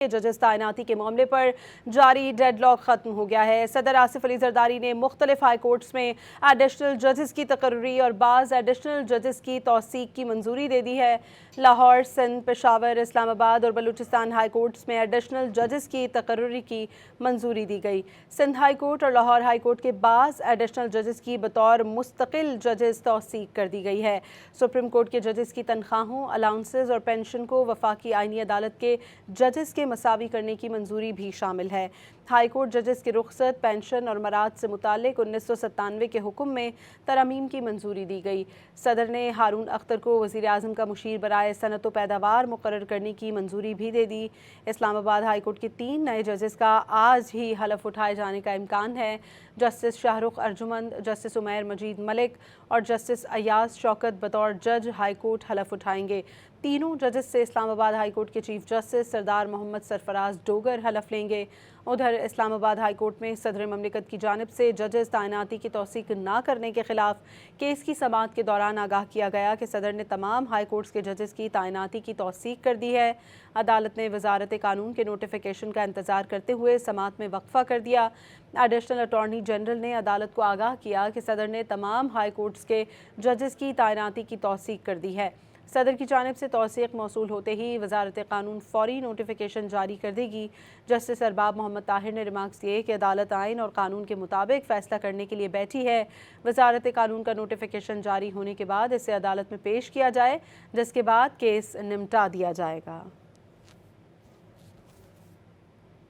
जजेस तैनाती के मामले पर जारी डेडलॉक खत्म हो गया है। सदर आसिफ अली जरदारी ने मुख्तलिफ हाई कोर्ट्स में एडिशनल जजेस की तकर्री और बाज़ एडिशनल जजेस की तौसीक की मंजूरी दे दी है। लाहौर, सिंध, पेशावर, इस्लामाबाद और बलूचिस्तान हाई कोर्ट्स में एडिशनल जजेस की तकर्री की मंजूरी दी गई। सिंध हाई कोर्ट और लाहौर हाई कोर्ट के बाज़ एडिशनल जजेस की बतौर मुस्तकिल जजेस तौसीक कर दी गई है। सुप्रीम कोर्ट के जजेस की तनख्वाहों, अलाउंसेस और पेंशन को वफाकी आईनी अदालत के जजेस के मसावी करने की मंजूरी भी शामिल है। हाई कोर्ट जजेस की रुखसत, पेंशन और मराद से मुतालिक 1997 के हुक्म में तरमीम की मंजूरी दी गई। सदर ने हारून अख्तर को वज़ीर आज़म का मुशीर बराए सनत व पैदावार मुकर्रर करने की मंजूरी भी दे दी। इस्लामाबाद हाई कोर्ट के 3 नए जजेस का आज ही हलफ उठाए जाने का इम्कान है। जस्टिस शाहरुख अर्जुमंद, जस्टिस उमैर मजीद मलिक और जस्टिस अयाज शौकत बतौर जज हाई कोर्ट हलफ उठाएंगे। तीनों जजेस से इस्लामाबाद हाई कोर्ट के चीफ जस्टिस सरदार मोहम्मद सरफराज डोगर हलफ लेंगे। उधर इस्लामाबाद हाई कोर्ट में सदर ममलिकत की जानिब से जजेस तैनाती की तौसीक न करने के खिलाफ केस की समाअत के दौरान आगाह किया गया कि सदर ने तमाम हाई कोर्ट्स के जजेस की तैनाती की तौसीक कर दी है। अदालत ने वजारत कानून के नोटिफिकेशन का इंतजार करते हुए समाअत में वक्फा कर दिया। एडिशनल अटॉर्नी जनरल ने अदालत को आगाह किया कि सदर ने तमाम हाई कोर्ट्स के जजेस की तैनाती की तौसीक कर दी है। सदर की जानिब से तौसीक मौसूल होते ही वजारत कानून फौरी नोटिफिकेशन जारी कर देगी। जस्टिस अरबाब मोहम्मद ताहिर ने रिमार्क्स किए कि अदालत आइन और कानून के मुताबिक फ़ैसला करने के लिए बैठी है। वजारत कानून का नोटिफिकेशन जारी होने के बाद इसे अदालत में पेश किया जाए, जिसके बाद केस निपटा दिया जाएगा।